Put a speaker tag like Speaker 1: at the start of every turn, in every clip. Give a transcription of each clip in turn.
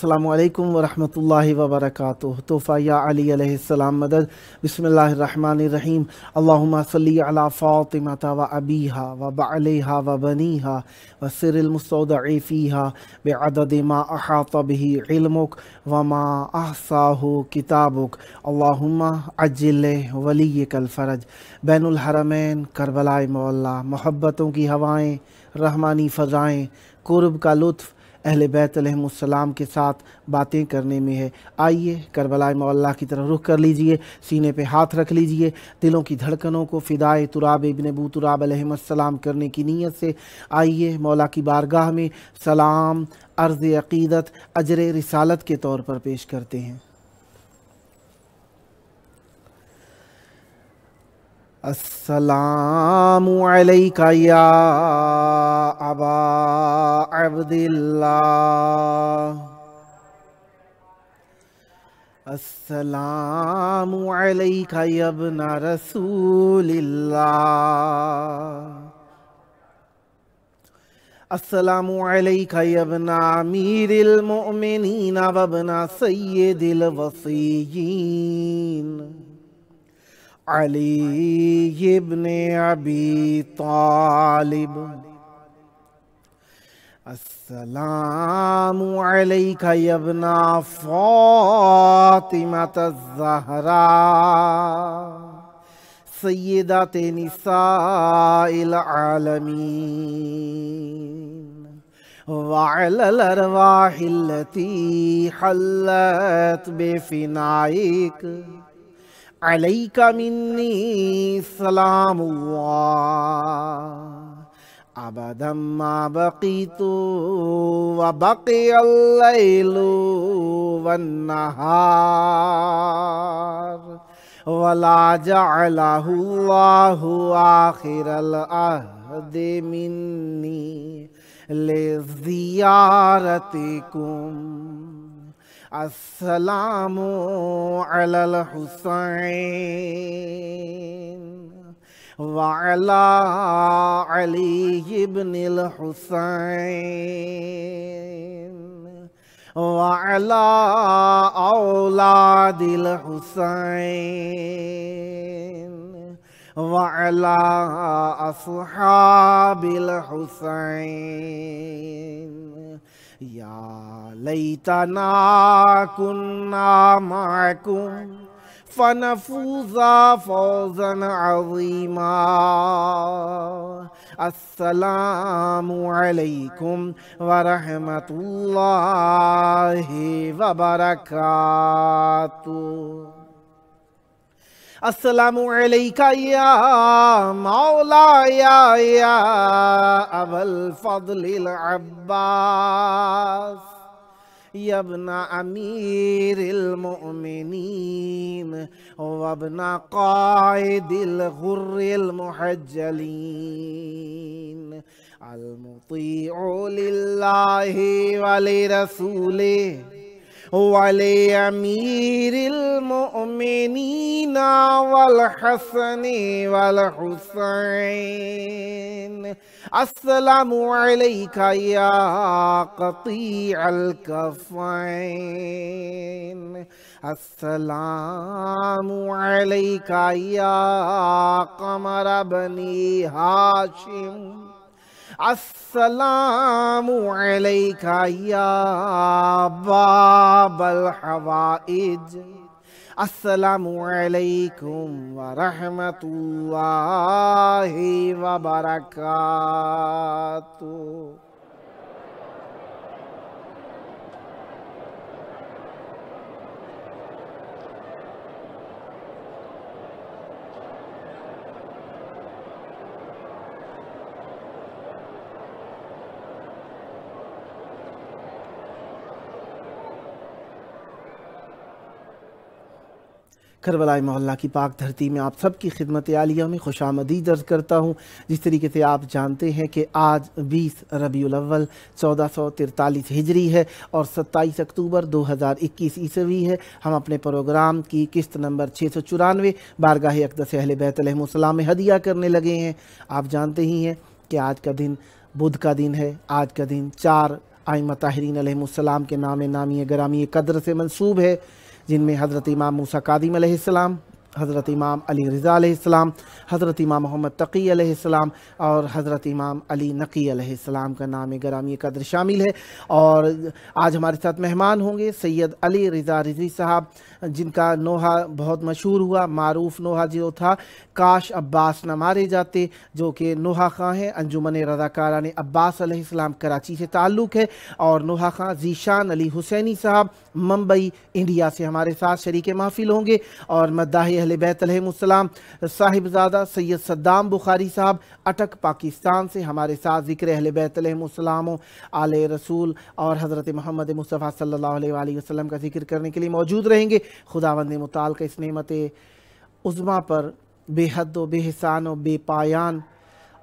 Speaker 1: अस्सलामु अलैकुम वरहमतुल्लाहि वबरकातुह। तोहफ़ा या अली अलैहिस्सलाम मदद। बिस्मिल्लाहिर्रहमानिर्रहीम। अल्लाहुम्मा सल्ली अला फ़ातिमता व अबीहा व बअलिहा व बनीहा व सिरिल मुस्तौदअ फ़ीहा बिअदद मा अहात बिही इल्मुक व मा अहसाहु किताबुक। अल्लाहुम्मा अज्जिल वलिय्यकल फ़रज। बैनुल हरमैन करबलाए मौला, मोहब्बतों की हवाएँ, रहमानी फ़ज़ाएँ, कुर्ब का लुत्फ़ अहले बैत अलैहिमुस्सलाम के साथ बातें करने में है। आइए करबलाए मौला की तरफ रुख कर लीजिए, सीने पे हाथ रख लीजिए, दिलों की धड़कनों को फ़िदाए तुराब इब्न अबू तुराब अलैहिस्सलाम करने की नीयत से आइए मौला की बारगाह में सलाम, अर्ज़ अक़ीदत, अजर रिसालत के तौर पर पेश करते हैं। अस्सलामु अलैका या अबा अब्दिल्लाह, अस्सलामु अलैका या इब्ना रसूलिल्लाह, अस्सलामु अलैका या इब्ना अमीरिल मुअमिनीन व इब्ना सय्यिदिल वसीय्यीन अली इब्ने अबी तालिब। अस्सलामु अलैका या इब्ना फ़ातिमत ज़हरा सय्यिदते निसाइल आलमीन व अलल अरवाहिल्लती हल्लत बेफ़िनाइक अलैका मिन्नी सलामुल्लाह अबदम मा बक़ीतु व बक़ियल लैलु वन्नहार वला जअलहुल्लाहु आखिरल अहदि मिन्नी लिज़ियारतिकुम। अस्सलामु अलल हुसैन व अला अली इब्निल हुसैन व अला औलादिल हुसैन व अला अस्हाबिल हुसैन। या लैतना कुन्ना माकुम फनफूज़ा फ़ौज़न अज़ीमा। अस्सलामु अलैकुम व रहमतुल्लाहि व बरकातुहू। अस्सलामु अलैका या मौलाया या अबल फ़ज़लिल अब्बास या इब्ना अमीरिल मुअमिनीन व इब्ना क़ाइदिल गुर्रिल मुहज्जलीन अल मुतीअ लिल्लाहि व लिरसूलिहि वले अमीरिल मुअमिनीन वल हसन वल हुसैन। अस्सलामु अलैका या क़तीअल कफ़ैन, अस्सलामु अलैका या क़मर बनी हाशिम, अस्सलामु अलैका या बाबल हवाइज। अस्सलामु अलैकुम व रहमतुल्लाहि व बरकातुहू। करबला मोहल्ला की पाक धरती में आप सब की खिदमत आलिया में खुशामदीद अर्ज़ करता हूँ। जिस तरीके से आप जानते हैं कि आज 20 रबीउल अव्वल 1443 हिजरी है और 27 अक्टूबर 2021 ईस्वी है। हम अपने प्रोग्राम की किस्त नंबर 694 बारगाह अक़दस अहले बैत अलैहिमुस्सलाम में हदिया करने लगे हैं। आप जानते ही हैं कि आज का दिन बुध का दिन है। आज का दिन 4 आइम्मा ताहिरीन अलैहिमुस्सलाम के नाम नामी गरामी कदर से मंसूब है, जिनमें हज़रत इमाम मूसा कादिम अलैहिस्सलाम, हज़रत इमाम अली रज़ा अलैहिस्सलाम, हज़रत इमाम मोहम्मद तक़ी अलैहिस्सलाम और हज़रत इमाम अली नक़ी अलैहिस्सलाम का नाम गरामी कदर शामिल है। और आज हमारे साथ मेहमान होंगे सैयद अली रज़ा रिज़वी साहब, जिनका नोहा बहुत मशहूर हुआ, मारूफ नोहा जो था काश अब्बास न मारे जाते, जो कि नोहा खां हैं, अंजुमन रज़ाकारान अब्बास अलैहिस्सलाम कराची से ताल्लुक़ है। और नोहा खां ज़ीशान अली हुसैनी साहब मुंबई इंडिया से हमारे साथ शरीक महफिल होंगे। और मद्दाह अहले बैत अलैहिमुस्सलाम साहिबजादा सैयद सद्दाम बुखारी साहब अटक पाकिस्तान से हमारे साथ ज़िक्र अहले बैत अलैहिमुस्सलाम, आले रसूल और हज़रत मोहम्मद मुस्तफ़ा सल्लल्लाहु अलैहि वसल्लम का ज़िक्र करने के लिए मौजूद रहेंगे। खुदावंद मुताल का इस नेमत उज़्मा पर बेहद व बेहिसान व बेपायान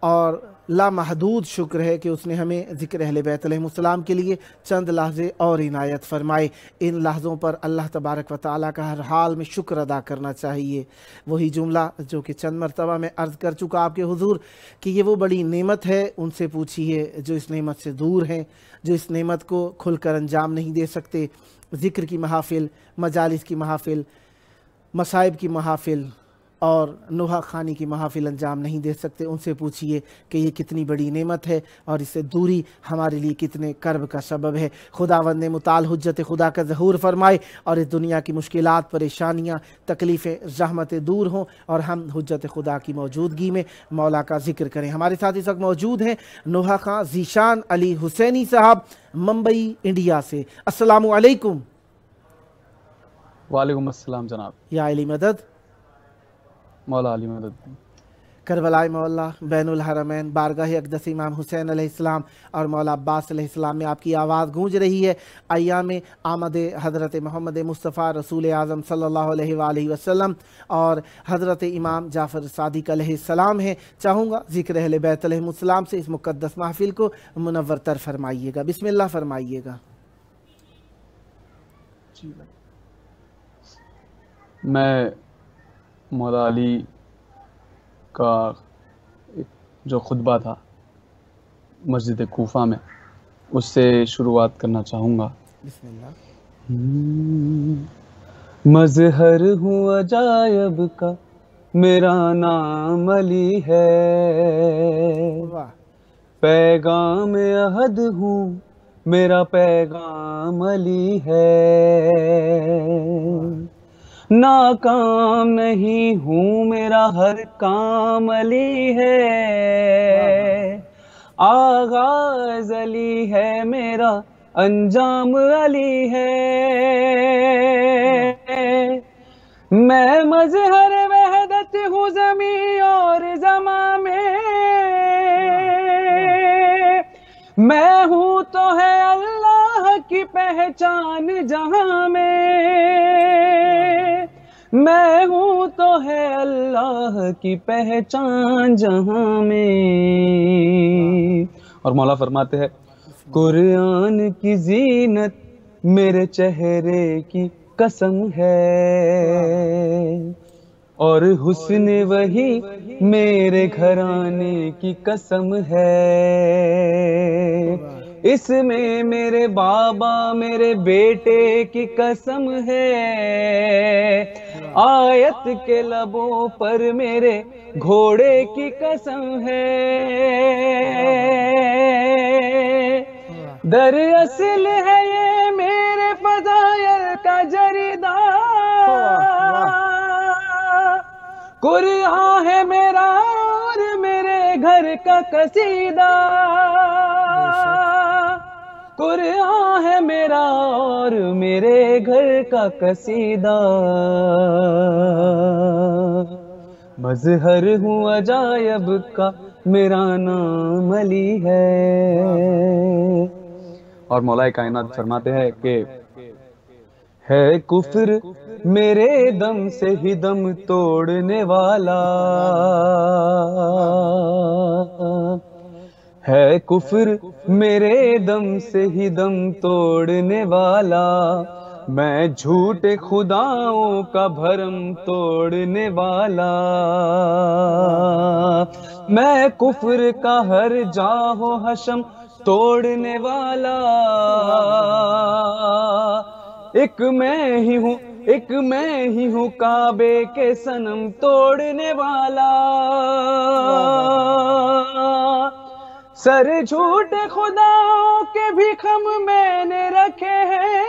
Speaker 1: और लामहदूद शुक्र है कि उसने हमें ज़िक्र अहले बैत अलैहिमुस्सलाम के लिए चंद लहज़े और इनायत फरमाए। इन लहज़ों पर अल्लाह तबारक व तआला का हर हाल में शुक्र अदा करना चाहिए। वही जुमला जो कि चंद मरतबा मैं अर्ज़ कर चुका आपके हुज़ूर कि ये वो बड़ी नेमत है, उनसे पूछिए जो इस नेमत से दूर हैं, जो इस नेमत को खुलकर अंजाम नहीं दे सकते। ज़िक्र की महाफ़िल, मजालिस की महाफ़िल, मसाइब की महाफ़िल और नोहा खानी की महाफ़िल अंजाम नहीं दे सकते। उनसे पूछिए कि ये कितनी बड़ी नेमत है और इससे दूरी हमारे लिए कितने कर्ब का सबब है। खुदावंद मुताल हुज्जत खुदा का ज़हूर फरमाए और इस दुनिया की मुश्किलात, परेशानियाँ, तकलीफ़ें, रहमतें दूर हों और हम हुज्जत खुदा की मौजूदगी में मौला का ज़िक्र करें। हमारे साथ इस वक्त मौजूद हैं नोहा खां ज़ीशान अली हुसैनी साहब मुंबई इंडिया से। अस्सलामु अलैकुम।
Speaker 2: वालेकुम अस्सलाम जनाब।
Speaker 1: या अली मदद,
Speaker 2: मौला अली मदद।
Speaker 1: करबलाए मौला बैनुल हरमैन बारगाह अक़दस इमाम हुसैन अलैहिस्सलाम और मौला अब्बास अलैहिस्सलाम में आपकी आवाज़ गूंज रही है। अय्याम आमद हज़रत मोहम्मद मुस्तफ़ा रसूल आज़म सल्लल्लाहु अलैहि वसल्लम और हज़रत इमाम जाफ़र सादिक़ अलैहिस्सलाम हैं। चाहूँगा ज़िक्र अहले बैत अलैहिमुस्सलाम से इस मुक़द्दस महफ़िल को मुनव्वर तर फरमाइएगा। बिस्मिल्लाह फरमाइएगा।
Speaker 2: मैं मौला अली का जो खुतबा था मस्जिद कूफा में, उससे शुरुआत करना चाहूँगा।
Speaker 1: बिस्मिल्लाह।
Speaker 2: मज़हर हूँ अजायब का, मेरा नाम अली है।
Speaker 1: वाह।
Speaker 2: पैगाम अहद हूँ, मेरा पैगाम अली है। नाकाम नहीं हूँ, मेरा हर काम अली है। आगाज़ अली है मेरा, अंजाम अली है। मैं मज़हर वहदत हूँ ज़मीं और ज़मा में, मैं हूँ तो है अल्लाह की पहचान जहाँ में। मैं हूँ तो है अल्लाह की पहचान जहाँ में। और मौला फरमाते हैं, कुरान की जीनत मेरे चेहरे की कसम है, और हुस्न वही मेरे घराने की कसम है। इसमें मेरे बाबा मेरे बेटे की कसम है, आयत के लबों पर मेरे घोड़े की कसम है। दरअसल है ये मेरे फज़ाइल का जरीदा, कुरान है मेरा और मेरे घर का कसीदा। कुरान है मेरा और मेरे घर का कसीदा। मज़हर हूँ अजायब का, मेरा नाम अली है। और मौलाए कायनात फरमाते हैं कि है कुफ्र मेरे दम से ही दम तोड़ने वाला, है कुफ्र मेरे दम से ही दम तोड़ने वाला। मैं झूठे खुदाओं का भरम तोड़ने वाला, मैं कुफ्र का हर जाहो हशम توڑنے والا ایک میں ہی ہوں، ایک میں ہی ہوں کعبے کے صنم توڑنے والا، سر جھوٹے خداؤں کے بھی خم میں نے رکھے ہیں،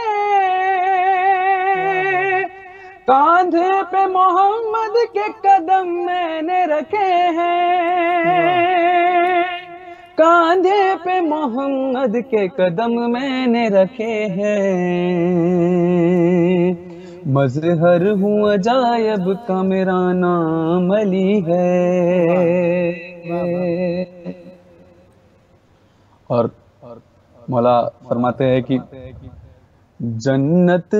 Speaker 2: کاندھے پہ محمد کے قدم میں نے رکھے ہیں، کاندھے پہ محمد کے قدم میں نے رکھے ہیں، مظہر ہوں عجائب کا میرا نام علی ہے۔ اور مولا فرماتے ہیں کہ جنت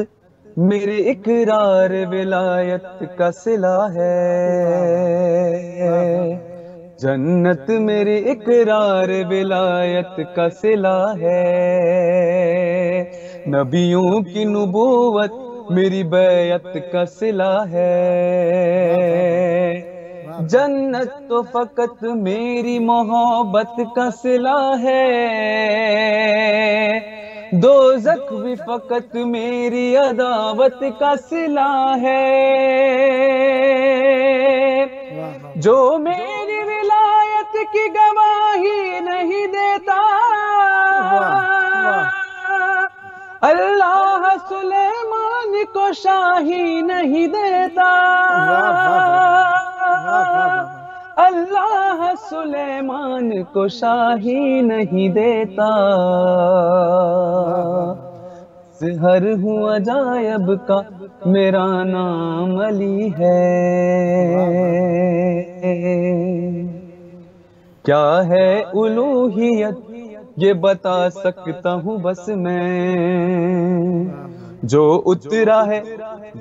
Speaker 2: میرے اقرار ولایت کا صلہ ہے، جنت میرے اقرار ولایت کا صلہ ہے، نبیوں کی نبوت میری بیعت کا صلہ ہے، جنت تو فقط میری محبت کا صلہ ہے، دوزخ بھی فقط میری عداوت کا صلہ ہے، جو میری ولایت کی گواہی نہیں دیتا اللہ سلیمان کو شاہی نہیں دیتا، اللہ سلیمان کو شاہی نہیں دیتا، ظہر ہوں عجائب کا میرا نام علی ہے، کیا ہے الوہیت یہ بتا سکتا ہوں بس میں، جو اترا ہے،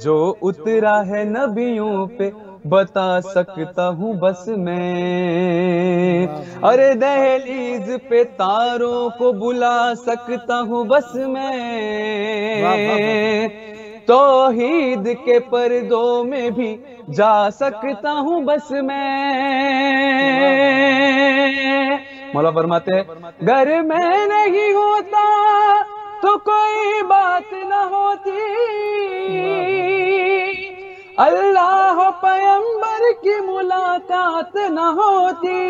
Speaker 2: جو اترا ہے نبیوں پہ بتا سکتا ہوں بس میں، ارے دہلیز پہ تاروں کو بلا سکتا ہوں بس میں، توحید کے پردوں میں بھی جا سکتا ہوں بس میں، مولا فرماتے ہیں گر میں نہیں ہوتا تو کوئی بات نہ ہوتی، اللہ پیغمبر کی ملاقات نہ ہوتی،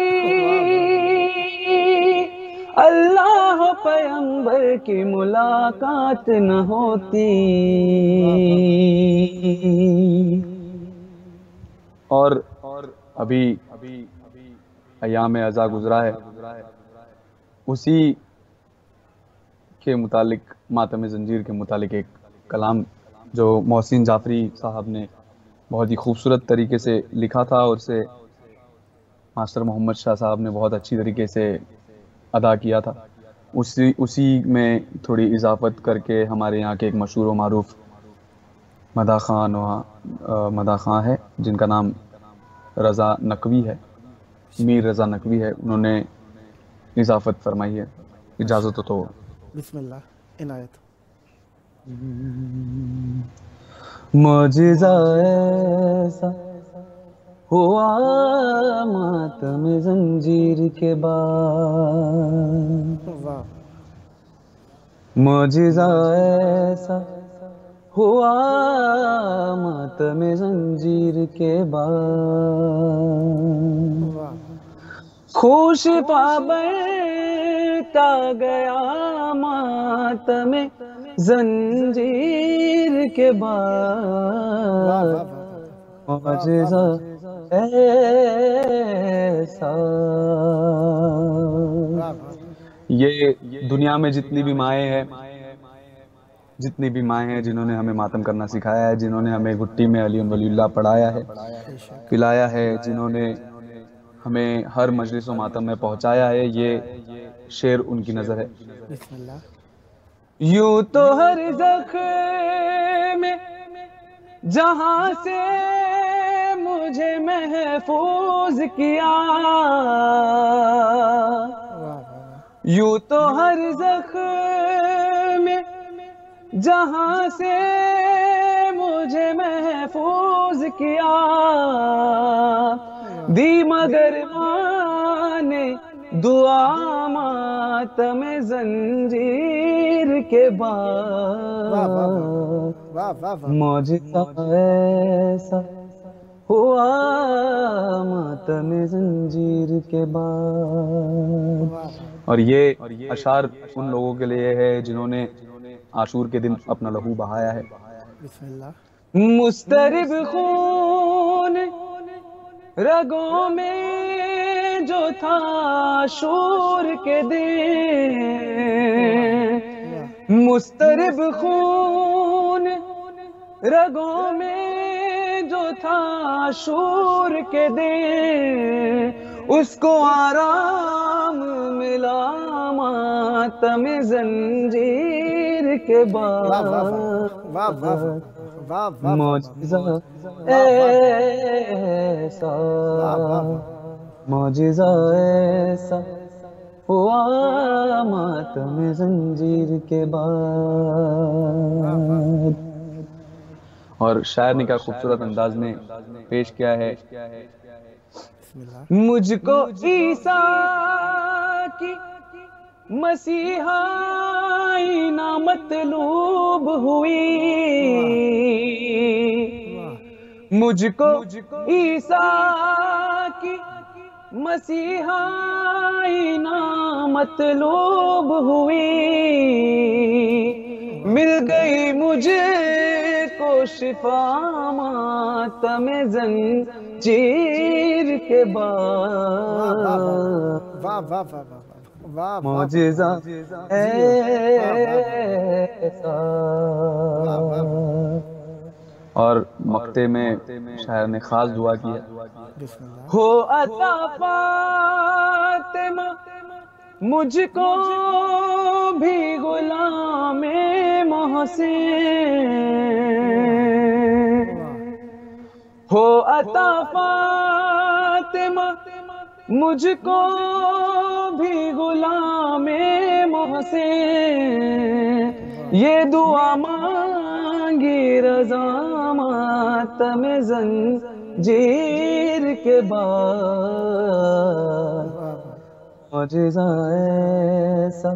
Speaker 2: اللہ پیغمبر کی ملاقات نہ ہوتی۔ اور ابھی ایام ازاں گزرا ہے، اسی کے متعلق ماتم زنجیر کے متعلق ایک کلام جو محسن جعفری صاحب نے بہت ہی خوبصورت طریقے سے لکھا تھا، اور اسے ماسٹر محمد شاہ صاحب نے بہت اچھی طریقے سے ادا کیا تھا، اسی میں تھوڑی اضافت کر کے ہمارے یہاں کے ایک مشہور و معروف مداح خان ہے، جن کا نام رضا نقوی ہے، میر رضا نقوی ہے، انہوں نے اضافت فرمائی ہے، اجازت ہو تو
Speaker 1: بسم اللہ عنایت۔
Speaker 2: معجزہ ایسا ہوا ماتم زنجیر کے بعد، معجزہ ایسا ہوا ماتم زنجیر کے بعد، خوش پابرتا گیا ماتم زنجیر کے بعد، معجزہ ایسا۔ یہ دنیا میں جتنی بھی مائیں ہیں جنہوں نے ہمیں ماتم کرنا سکھایا ہے، جنہوں نے ہمیں گھٹی میں علی ولی اللہ پڑھایا ہے، پلایا ہے، جنہوں نے ہمیں ہر مجلس و ماتم میں پہنچایا ہے، یہ شعر ان کی نظر ہے۔
Speaker 1: بسم اللہ۔
Speaker 2: یوں تو ہر زخم میں جہاں سے مجھے محفوظ کیا، یوں تو ہر زخم میں جہاں سے مجھے محفوظ کیا، دی مگر ماں نے دعا ماتم زنجیر کے بعد معجزہ ایسا ہوا ماتم زنجیر کے بعد. اور یہ اشعار ان لوگوں کے لیے ہے جنہوں نے عاشور کے دن اپنا لہو بہایا ہے.
Speaker 1: بسم اللہ.
Speaker 2: مسترب خون رگوں میں جو تھا عاشور کے دن، مسترب خون رگوں میں جو تھا عاشور کے دن، اس کو آرام ملا ماتم زنجیر کے بعد. معجزہ ایسا، معجزہ ایسا ہوا ماتم زنجیر کے بعد. اور شاعر نے کیا خوبصورت انداز میں پیش کیا ہے. مجھ کو عیسیٰ کی مسیحائی نہ مطلوب ہوئی، مجھ کو عیسیٰ کی مسیحائی نہ مطلوب ہوئی، مل گئی مجھے کو شفا ماتم زنجیر کے بعد. معجزہ ایسا. اور مقطع میں شاعر نے خاص دعا کی ہے. ہو عطا فاطمہ مجھ کو بھی غلام محسن، ہو عطا فاطمہ مجھ کو بھی غلام محسن، یہ دعا مانگی رضا ماتم زنجیر کے بعد. معجزہ ایسا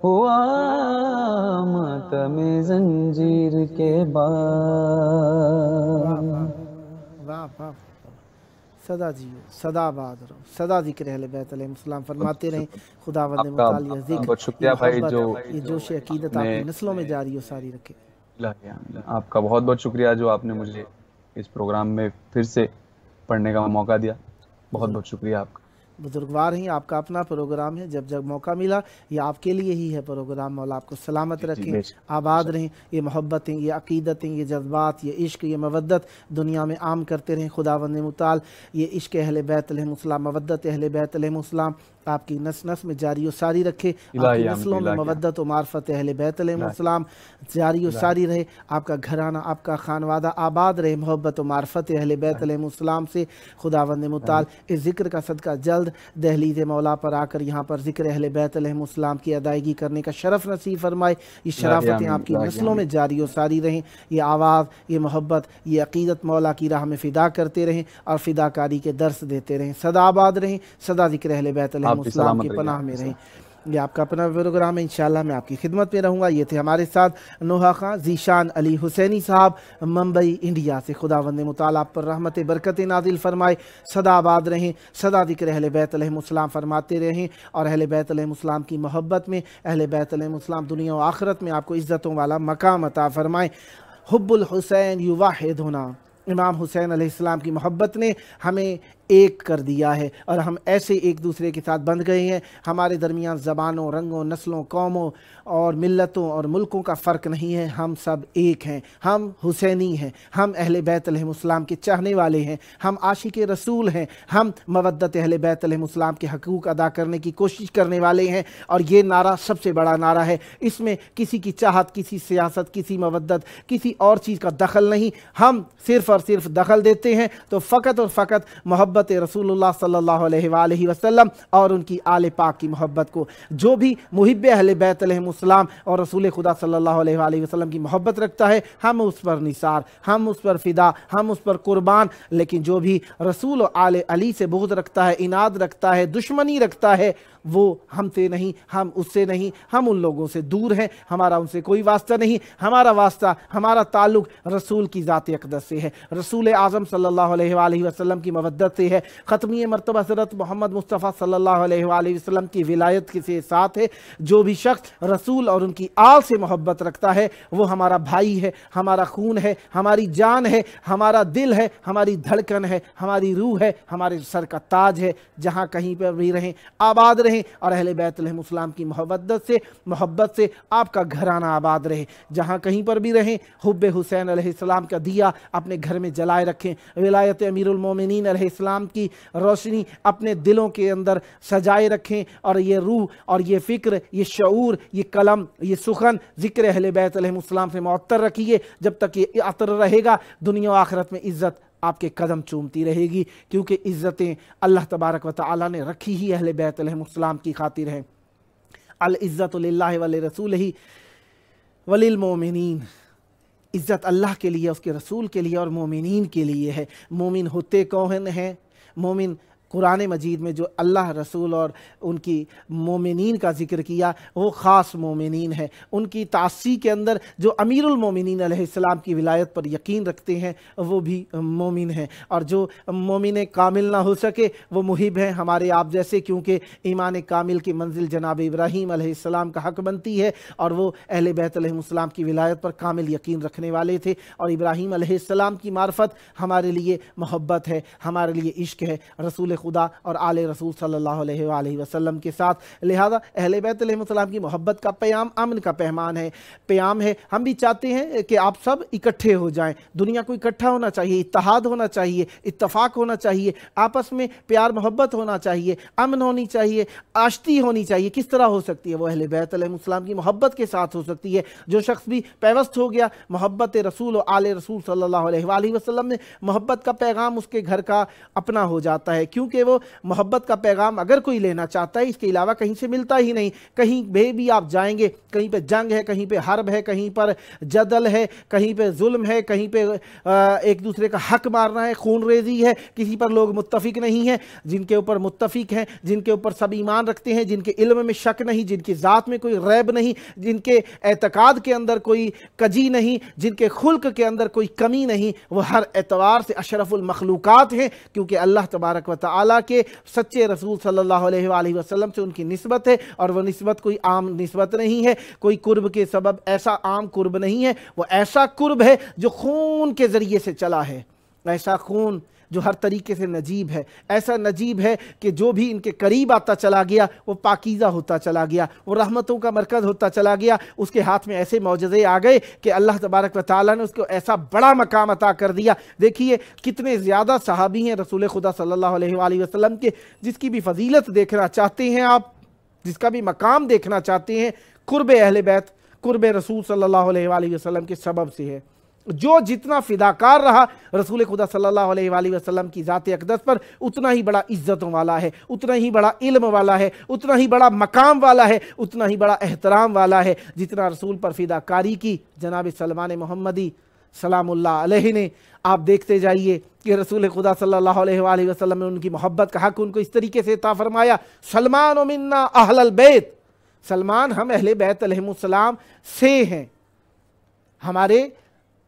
Speaker 2: ہوا ماتم زنجیر کے بعد.
Speaker 1: صدا جیو، صدا آباد رہو، صدا ذکر اہل بیت علیہ السلام فرماتے رہیں. خداوند متعال یہ ذکر،
Speaker 2: بہت شکریہ بھائی جو
Speaker 1: یہ جوش عقیدت آپ کی نسلوں میں جاری و ساری رکھے.
Speaker 2: آپ کا بہت بہت شکریہ جو آپ نے مجھے اس پروگرام میں پھر سے پڑھنے کا موقع دیا. بہت بہت شکریہ آپ کا.
Speaker 1: بزرگوار ہیں، آپ کا اپنا پروگرام ہے، جب جب موقع ملا یہ آپ کے لیے ہی ہے پروگرام. مولا آپ کو سلامت رکھیں، آباد رہیں. یہ محبتیں، یہ عقیدتیں، یہ جذبات، یہ عشق، یہ مودت دنیا میں عام کرتے رہیں. خداوند متعال یہ عشق اہل بیت علیہ السلام، مودت اہل بیت علیہ السلام آپ کی نس نس میں جاری و ساری رکھے. آپ کی نسلوں میں مودت و معرفت اہل بیت علیہ السلام جاری و ساری رہے. آپ کا گھرانہ، آپ کا خانوادہ آباد رہے محبت و معرفت اہل بیت علیہ السلام سے. خداوند متعال اس ذکر کا صدقہ جلد دہلیز مولا پر آ کر یہاں پر ذکر اہل بیت علیہ السلام کی ادائیگی کرنے کا شرف نصیب فرمائے. یہ شرافتیں آپ کی نسلوں میں جاری و ساری رہیں. یہ آواز، یہ محبت، یہ عقیدت مولا کی راہ میں فدا کرتے رہیں اور فداکاری کے درس دیتے رہیں. صدا آباد رہیں، صدا ذکر اہل بیت علیہ السلام کی پناہ میں رہیں. یہ آپ کا اپنا پروگرام ہے، انشاءاللہ میں آپ کی خدمت میں رہوں گا. یہ تھے ہمارے ساتھ نوحہ خان ذیشان علی حسینی صاحب ممبئی انڈیا سے. خداوند متعال آپ پر رحمت برکت نازل فرمائے. صدا آباد رہیں، صدا ذکر اہل بیت علیہ السلام فرماتے رہیں اور اہل بیت علیہ السلام کی محبت میں اہل بیت علیہ السلام دنیا و آخرت میں آپ کو عزتوں والا مقام عطا فرمائے. حب الحسین یواحدنا، امام حسین علیہ السلام کی محبت نے ہمیں ایک کر دیا ہے اور ہم ایسے ایک دوسرے کے ساتھ بندھ گئے ہیں. ہمارے درمیان زبانوں، رنگوں، نسلوں، قوموں اور ملتوں اور ملکوں کا فرق نہیں ہے. ہم سب ایک ہیں. ہم حسینی ہیں، ہم اہل بیت علیہ السلام کے چاہنے والے ہیں، ہم عاشق رسول ہیں، ہم مودت اہل بیت علیہ السلام کے حقوق ادا کرنے کی کوشش کرنے والے ہیں. اور یہ نعرہ سب سے بڑا نعرہ ہے. اس میں کسی کی چاہت، کسی سیاست، کسی مودت، کسی اور چیز کا دخل نہیں. ہم صرف اور صرف دخل دیتے ہیں تو فقط اور فقط محبت मोहब्बत रसूलुल्लाह सल्लल्लाहु अलैहि वसल्लम और उनकी आले पाक की मोहब्बत को। जो भी मुहिब अहले बैत अलैहिमुस्सलाम और रसूल खुदा सल्लल्लाहु अलैहि वसल्लम की मोहब्बत रखता है, हम उस पर निसार, हम उस पर फ़िदा, हम उस पर कुर्बान। लेकिन जो भी रसूल और आले अली से बुग़्ज़ रखता है, इनाद रखता है, दुश्मनी रखता है, वो हमसे नहीं, हम उससे नहीं, हम उन लोगों से दूर हैं, हमारा उनसे कोई वास्ता नहीं। हमारा वास्ता, हमारा ताल्लुक़ रसूल की ज़ात अक़दस से है, रसूल आज़म सल्लल्लाहु अलैहि वसल्लम की मवद्दत से है, ख़त्मी मर्तबा हज़रत मोहम्मद मुस्तफ़ा सल्लल्लाहु अलैहि वसल्लम की विलायत के साथ है। जो भी शख्स रसूल और उनकी आल से मोहब्बत रखता है वो हमारा भाई है, हमारा खून है, हमारी जान है, हमारा दिल है, हमारी धड़कन है, हमारी रूह है, हमारे सर का ताज है। जहाँ कहीं पर भी रहें आबाद रहें और अहले बैत अलैहिमुस्सलाम की मोहब्बत से आपका घराना आबाद रहे। जहाँ कहीं पर भी रहें हुब्बे हुसैन अलैहिस्सलाम का दिया अपने घर में जलाए रखें, विलायत अमीरुल मोमिनीन अलैहिस्सलाम की रोशनी अपने दिलों के अंदर सजाए रखें, और ये रूह और ये फ़िक्र, ये शऊर, ये कलम, ये सुखन ज़िक्र अहले बैत अलैहिमुस्सलाम से मुअत्तर रखिए। जब तक ये अतर रहेगा दुनिया और आखिरत में इज़्ज़त आपके कदम चूमती रहेगी, क्योंकि इज़्ज़तें अल्लाह तबारक व तआला ने रखी ही अहले बैत अलैहिमुस्सलाम की खातिर हैं। अल इज़्ज़तु लिल्लाहि व लिरसूलिही व लिल मोमिनीन, इज़्ज़त अल्लाह के लिए, उसके रसूल के लिए और मोमिनीन के लिए है। मोमिन होते कौन हैं? मोमिन कुरान मजीद में जो अल्लाह रसूल और उनकी मोमिनीन का ज़िक्र किया वो ख़ास मोमिनीन है। उनकी तासी के अंदर जो अमीरुल मोमिनीन अलैहिस्सलाम की विलायत पर यकीन रखते हैं वो भी मोमिन हैं, और जो मोमिन कामिल ना हो सके वो मुहिब हैं हमारे आप जैसे, क्योंकि ईमान कामिल की मंजिल जनाब इब्राहीम अलैहिस्सलाम का हक़ बनती है, और वो अहले बैत अलैहिमुस्सलाम की विलायत पर कामिल यकीन रखने वाले थे। और इब्राहीम अलैहिस्सलाम की मार्फत हमारे लिए मोहब्बत है, हमारे लिए इश्क है रसूल खुदा और आले रसूल सल्लल्लाहु अलैहि वसल्लम के साथ। लिहाजा अहले बैत अलैहिमुस्सलाम की मोहब्बत का प्याम अमन का प्याम है। हम भी चाहते हैं कि आप सब इकट्ठे हो जाएं, दुनिया को इकट्ठा होना चाहिए, इत्तेहाद होना चाहिए, इत्तफाक होना चाहिए, आपस में प्यार मोहब्बत होना चाहिए, अमन होनी चाहिए, आश्ती होनी चाहिए। किस तरह हो सकती है? वो अहले बैत अलैहिमुस्सलाम की मोहब्बत के साथ हो सकती है। जो शख्स भी पैवस्त हो गया मोहब्बत रसूल और आले रसूल सल्लल्लाहु अलैहि वसल्लम में, मोहब्बत का पैगाम उसके घर का अपना हो जाता है, क्योंकि वो मोहब्बत का पैगाम अगर कोई लेना चाहता है इसके अलावा कहीं से मिलता ही नहीं। कहीं भी आप जाएंगे, कहीं पे जंग है, कहीं पे हर्ब है, कहीं पर जदल है, कहीं पे जुल्म है, कहीं पे एक दूसरे का हक मारना है, खून रेजी है, किसी पर लोग मुत्तफिक नहीं हैं। जिनके ऊपर मुत्तफिक हैं, जिनके ऊपर सब ईमान रखते हैं, जिनके इल्म में शक नहीं, जिनकी ज़ात में कोई रैब नहीं, जिनके एतकाद के अंदर कोई कजी नहीं, जिनके खुल्क के अंदर कोई कमी नहीं, वो हर एतवार से अशरफुल मखलूकात हैं, क्योंकि अल्लाह तबारक व तआला के सच्चे रसूल सल्लल्लाहु अलैहि वसल्लम से उनकी निस्बत है। और वह निस्बत कोई आम निस्बत नहीं है, कोई कुर्ब के सबब ऐसा आम कुर्ब नहीं है, वो ऐसा कुर्ब है जो खून के ज़रिए से चला है, ऐसा खून जो हर तरीके से नजीब है, ऐसा नजीब है कि जो भी इनके करीब आता चला गया वो पाकीज़ा होता चला गया, वो रहमतों का मरकज़ होता चला गया। उसके हाथ में ऐसे मौजज़े आ गए कि अल्लाह तबारक व तआला ने उसको ऐसा बड़ा मकाम अता कर दिया। देखिए कितने ज़्यादा सहाबी हैं रसूल खुदा सल्लल्लाहु अलैहि वसल्लम के, जिसकी भी फजीलत देखना चाहते हैं आप, जिसका भी मकाम देखना चाहते हैं, कुर्ब अहले बैत, कुर्ब रसूल सल्लल्लाहु अलैहि वसल्लम के सबब से है। जो जितना फिदाकार रहा रसूल खुदा सल्लल्लाहु अलैहि वसल्लम की ज़ात अक़दस पर, उतना ही बड़ा इज़्ज़तों वाला है, उतना ही बड़ा इल्म वाला है, उतना ही बड़ा मकाम वाला है, उतना ही बड़ा एहतराम वाला है जितना रसूल पर फिदाकारी की जनाब सलमान मोहम्मदी सलामुल्लाह अलैहि ने। आप देखते जाइए कि रसूल खुदा सल्लल्लाहु अलैहि वसल्लम ने उनकी मोहब्बत का हक़ उनको इस तरीके से अता फरमाया, सलमान मिन्ना अहलल बैत, सलमान हम अहले बैत अलैहिमुस्सलाम से हैं, हमारे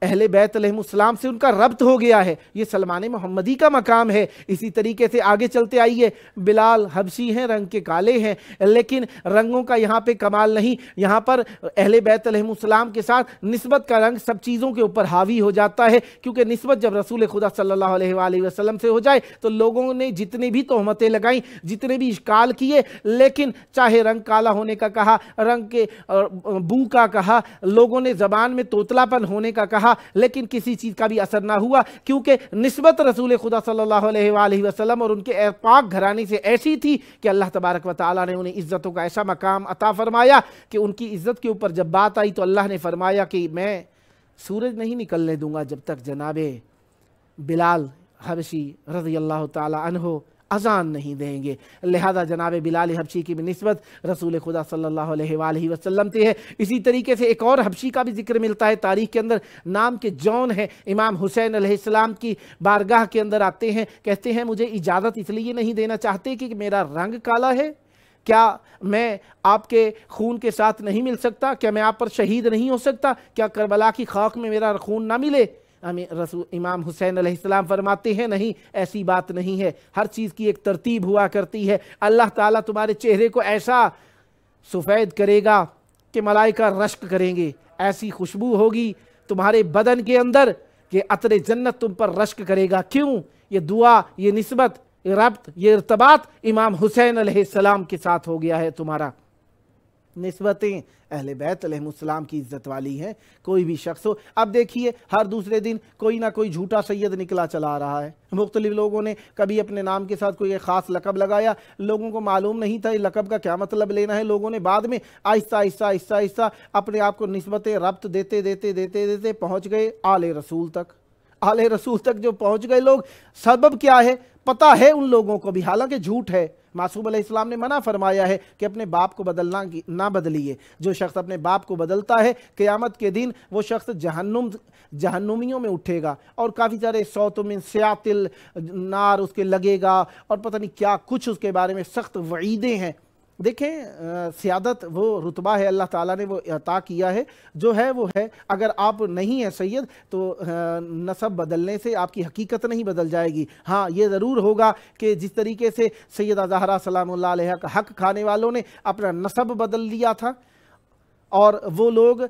Speaker 1: अहले बैत अलैहिमुस्सलाम से उनका रब्त हो गया है। ये सलमान मोहम्मदी का मकाम है। इसी तरीके से आगे चलते आइए, बिलाल हबशी हैं, रंग के काले हैं, लेकिन रंगों का यहाँ पे कमाल नहीं, यहाँ पर अहले बैत अलैहिमुस्सलाम के साथ निस्बत का रंग सब चीज़ों के ऊपर हावी हो जाता है, क्योंकि निस्बत जब रसूल खुदा सल्लल्लाहु अलैहि वसल्लम से हो जाए तो लोगों ने जितनी भी तोहमतें लगाई, जितने भी इश्काल किए, लेकिन चाहे रंग काला होने का कहा, रंग के बू का कहा, लोगों ने ज़बान में तोतलापन होने का कहा, लेकिन किसी चीज़ का भी असर ना हुआ, क्योंकि निस्बत रसूल खुदा सल्लल्लाहु अलैहि वसल्लम और उनके पाक घराने से ऐसी थी कि अल्लाह तबारक व तआला ने उन्हें इज़्ज़तों का ऐसा मकाम अता फरमाया कि उनकी इज़्ज़त के ऊपर जब बात आई तो अल्लाह ने फरमाया कि मैं सूरज नहीं निकलने दूंगा जब तक जनाबे बिलाल हबशी रज़ी अल्लाह ताला अन्हो अजान नहीं देंगे। लिहाजा जनाब बिलाल हबशी की भी निस्बत रसूल खुदा सल्लल्लाहु अलैहि वसल्लम से है। इसी तरीके से एक और हबशी का भी जिक्र मिलता है तारीख के अंदर, नाम के जौन है, इमाम हुसैन अलैहिस्सलाम की बारगाह के अंदर आते हैं, कहते हैं मुझे इजाज़त इसलिए नहीं देना चाहते कि मेरा रंग काला है, क्या मैं आपके खून के साथ नहीं मिल सकता, क्या मैं आप पर शहीद नहीं हो सकता, क्या करबला की खाक में मेरा खून ना मिले। इमाम हुसैन अलैहिस्सलाम फरमाते हैं नहीं, ऐसी बात नहीं है, हर चीज़ की एक तरतीब हुआ करती है। अल्लाह ताला तुम्हारे चेहरे को ऐसा सफ़ेद करेगा कि मलाइका रश्क करेंगे, ऐसी खुशबू होगी तुम्हारे बदन के अंदर कि अतरे जन्नत तुम पर रश्क करेगा। क्यों? ये दुआ, ये निस्बत, ये रब्त, ये इर्तबात इमाम हुसैन अलैहिस्सलाम के साथ हो गया है तुम्हारा। निस्बतें अहले बैत अलैहिस्सलाम की इज़्ज़त वाली हैं, कोई भी शख्स हो। अब देखिए हर दूसरे दिन कोई ना कोई झूठा सैयद निकला चला आ रहा है। मुख्तलिफ लोगों ने कभी अपने नाम के साथ कोई एक ख़ास लक़ब लगाया, लोगों को मालूम नहीं था लक़ब का क्या मतलब लेना है। लोगों ने बाद में आहिस्ता आहिस्ता आहिस्ता आहिस्ता अपने आप को निस्बतें रब्त देते देते देते देते पहुँच गए आले रसूल तक। आले रसूल तक जो पहुँच गए लोग, सबब क्या है पता है उन लोगों को भी, हालांकि झूठ है। मासूम अलैहिस्सलाम ने मना फरमाया है कि अपने बाप को बदलना ना बदलिए। जो शख्स अपने बाप को बदलता है क़यामत के दिन वो शख्स जहन्नुमियों में उठेगा और काफ़ी सारे सौतुम मिन सियातिल नार उसके लगेगा और पता नहीं क्या कुछ उसके बारे में सख्त वईदें हैं। देखें सियादत वो रुतबा है अल्लाह ताला ने वो अता किया है, जो है वो है। अगर आप नहीं हैं सैयद तो नसब बदलने से आपकी हकीकत नहीं बदल जाएगी। हाँ ये ज़रूर होगा कि जिस तरीके से सैयदा ज़हरा सलामुल्लाह अलैहा का हक़ खाने वालों ने अपना नसब बदल लिया था और वो लोग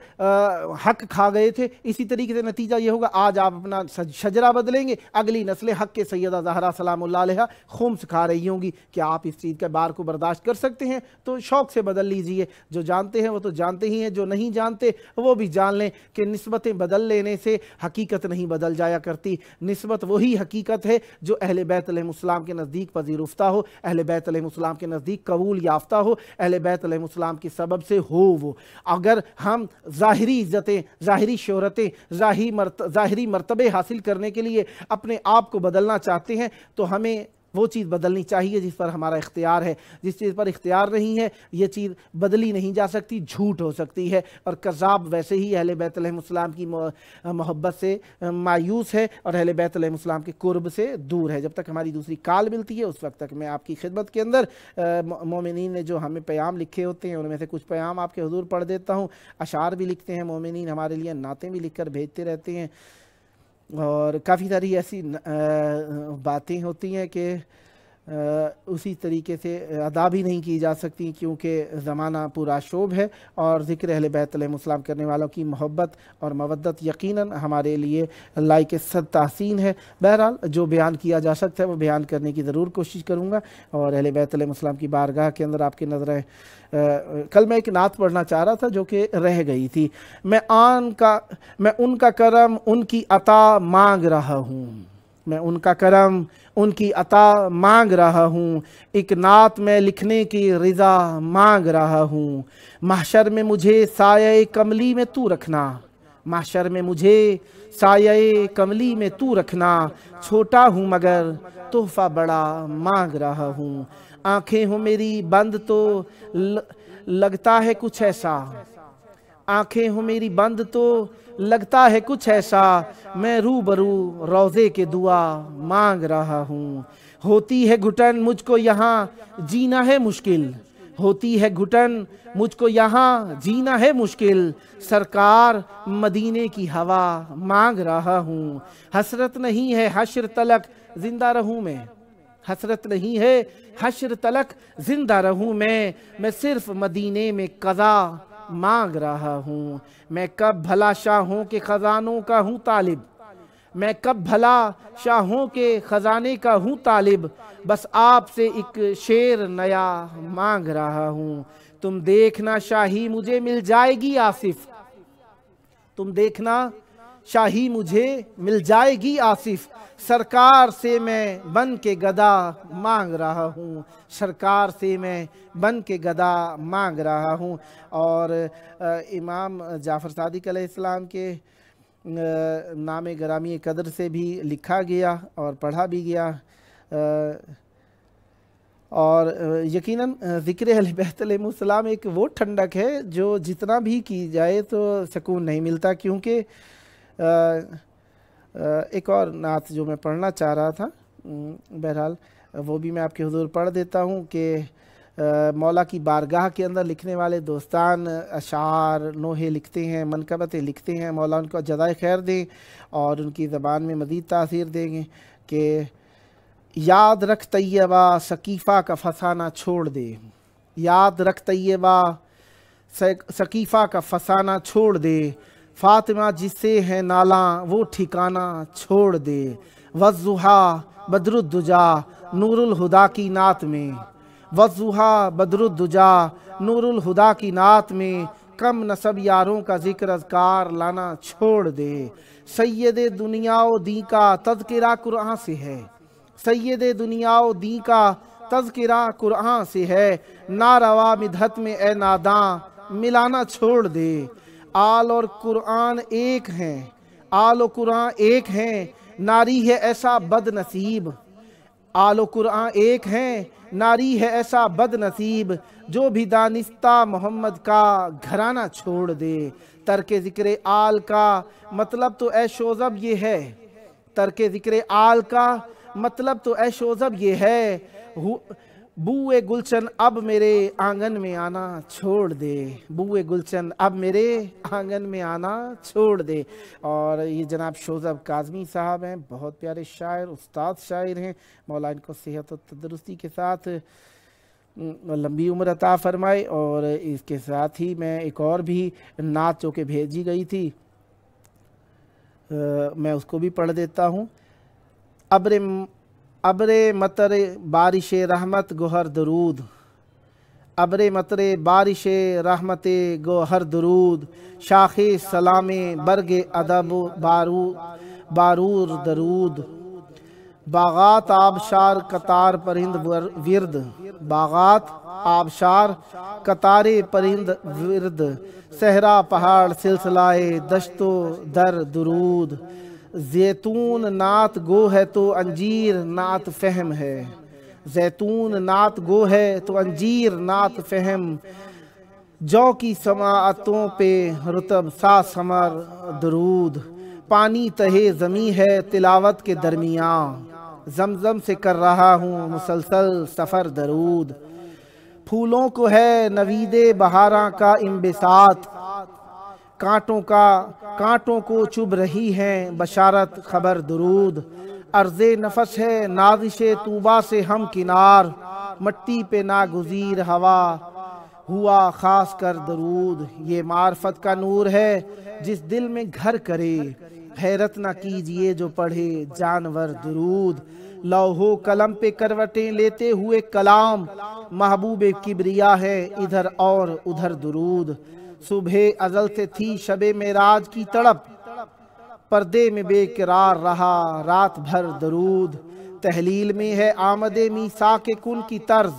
Speaker 1: हक़ खा गए थे, इसी तरीके से नतीजा ये होगा आज आप अपना शजरा बदलेंगे, अगली नस्लें हक़ के सैयदा ज़हरा सलामुल्लाह अलैहा खुम्स खा रही होंगी। क्या आप इस चीज़ के बार को बर्दाश्त कर सकते हैं? तो शौक़ से बदल लीजिए। जो जानते हैं वो तो जानते ही हैं, जो नहीं जानते वो भी जान लें कि निस्बतें बदल लेने से हकीकत नहीं बदल जाया करती। निस्बत वही हकीकत है जो अहले बैत अलैहिस्सलाम के नज़दीक पजीरुफ्ता हो, अहले बैत अलैहिस्सलाम के नज़दीक कबूल याफ्ता हो, अहले बैत अलैहिस्सलाम की सबब से हो। वो अगर हम ज़ाहिरी इज़्ज़तें, ज़ाहिरी शोहरतें, ज़ाहिरी मर्तबे हासिल करने के लिए अपने आप को बदलना चाहते हैं तो हमें वो चीज़ बदलनी चाहिए जिस पर हमारा इख्तियार है। जिस चीज़ पर इख्तियार नहीं है ये चीज़ बदली नहीं जा सकती, झूठ हो सकती है। और कज़ाब वैसे ही अहले बैत अलैहिस्सलाम की मोहब्बत से मायूस है और अहले बैत अलैहिस्सलाम के कुर्ब से दूर है। जब तक हमारी दूसरी काल मिलती है उस वक्त तक मैं आपकी खिदमत के अंदर मोमिनीन ने जो हमें पैगाम लिखे होते हैं उनमें से कुछ पैगाम आपके हुजूर पढ़ देता हूँ। अशार भी लिखते हैं मोमिनीन, हमारे लिए नातें भी लिख कर भेजते रहते हैं और काफ़ी सारी ऐसी बातें होती हैं कि उसी तरीके से अदा भी नहीं की जा सकती क्योंकि ज़माना पूरा शोभ है और ज़िक्र अहले बैत अलैहिस्सलाम करने वालों की मोहब्बत और मवद्दत यकीनन हमारे लिए लायक सद तहसीन है। बहरहाल जो बयान किया जा सकता है वो बयान करने की ज़रूर कोशिश करूँगा। और अहले बैत अलैहिस्सलाम की बारगाह के अंदर आपकी नज़रें कल मैं एक नात पढ़ना चाह रहा था जो कि रह गई थी। मैं उनका करम उनकी अता मांग रहा हूँ, मैं उनका करम उनकी अता मांग रहा हूँ, एक नात में लिखने की रिज़ा मांग रहा हूँ। महशर में मुझे साये कमली में तू रखना, महशर में मुझे साये कमली में तू रखना। छोटा हूँ मगर तोहफ़ा बड़ा मांग रहा हूँ। आँखें हो मेरी बंद तो लगता है कुछ ऐसा, आँखें हो मेरी बंद तो लगता है कुछ ऐसा। मैं रूबरू रोज़े के दुआ मांग रहा हूँ। होती है घुटन मुझको यहाँ जीना है मुश्किल, होती है घुटन मुझको यहाँ जीना है मुश्किल। सरकार मदीने की हवा मांग रहा हूँ। हसरत नहीं है हश्र तलक जिंदा रहूँ मैं, हसरत नहीं है हश्र तलक जिंदा रहूँ मैं सिर्फ मदीने में कज़ा मांग रहा हूँ। मैं कब भला शाहों के ख़ज़ानों का हूँ तालिब, मैं कब भला शाहों के ख़ज़ाने का हूँ तालिब। बस आपसे एक शेर नया मांग रहा हूँ। तुम देखना शाही मुझे मिल जाएगी आसिफ, तुम देखना शाही मुझे मिल जाएगी आसिफ। सरकार से मैं बन के गदा मांग रहा हूँ, सरकार से मैं बन के गदा मांग रहा हूँ। और इमाम जाफ़र सादिक अलैहिस्सलाम के नाम गरामी कदर से भी लिखा गया और पढ़ा भी गया। और यकीनन ज़िक्र अहले बैत अलैहिमुस्सलाम एक वो ठंडक है जो जितना भी की जाए तो सुकून नहीं मिलता, क्योंकि एक और नात जो मैं पढ़ना चाह रहा था, बहरहाल वो भी मैं आपके हुज़ूर पढ़ देता हूँ कि मौला की बारगाह के अंदर लिखने वाले दोस्तान अशार नोहे लिखते हैं, मनकबतें लिखते हैं। मौला उनको जज़ाए खैर दें और उनकी ज़बान में मज़ीद तासीर देंगे कि याद रख तैयबा सकीफ़ा का फसाना छोड़ दे, याद रख तैयबा सकीफ़ा का फसाना छोड़ दे, फ़ातिमा जिससे है नाला वो ठिकाना छोड़ दे, वज़्ज़ुहा बदरुद्दुजा नूरुल हुदा की नात में, वज़्ज़ुहा बदरुद्दुजा नूरुल हुदा की नात में, कम नसब यारों का ज़िक्र अज़कार लाना छोड़ दे। सैयदे दुनिया व दी का तज़किरा कुरान से है, सैयदे दुनिया व दी का तज़किरा कुरान से है, नारवा मिदहत में ए नादां मिलाना छोड़ दे। आल और कुरान एक हैं, आल और कुरान एक हैं, नारी है ऐसा बदनसीब, आल और कुरान एक हैं, नारी है ऐसा बदनसीब, जो भी दानिस्ता मोहम्मद का घराना छोड़ दे। तर्के ज़िक्र आल का मतलब तो ऐ शोज़ब ये है, तर्के ज़िक्र आल का मतलब तो ऐ शोज़ब ये है, बूए गुलशन अब मेरे आंगन में आना छोड़ दे, बूए गुलशन अब मेरे आंगन में आना छोड़ दे। और ये जनाब शोज़ब काज़मी साहब हैं, बहुत प्यारे शायर, उस्ताद शायर हैं। मौला इनको सेहत और तंदुरुस्ती के साथ लंबी उम्र अता फरमाए। और इसके साथ ही मैं एक और भी नात जो कि भेजी गई थी मैं उसको भी पढ़ देता हूँ। अब्रे मतरे बारिश रहमत गोहर दरूद, अब्रे मतरे बारिश रहमत गोहर दरूद, शाखे सलामे बरगे अदब बारूर दरूद, बागात आबशार कतार परिंद विरद, बागात आबशार कतारे परिंद विरद, सहरा पहाड़ सिलसिलाए दश्तो दर दरूद, ज़ैतून नात गो है तो अंजीर नात फ़हम है, ज़ैतून नात गो है तो अंजीर नात फ़हम, जौ की समाअतों पे रुतब सा समर दरूद, पानी तहे ज़मी है तिलावत के दरमियाँ, ज़मज़म से कर रहा हूँ मुसलसल सफ़र दरूद, फूलों को है नवीदे बहारा का इम्बिसात, कांटों को चुभ रही हैं बशारत खबर दरूद, अर्ज़े नफस है नाज़िशे तूबा से हम किनार, मट्टी पे नागुज़ीर हवा हुआ खास कर दरूद, ये मार्फत का नूर है जिस दिल में घर करे, हैरत ना कीजिए जो पढ़े जानवर दरूद, लौहो कलम पे करवटें लेते हुए कलाम, महबूब किबरिया है इधर और उधर दरूद, सुबह अज़ल से थी शबे मेराज की तड़प, पर्दे में बेकरार रहा रात भर दरूद, तहलील में है आमदे मीसा के कुन की तर्ज,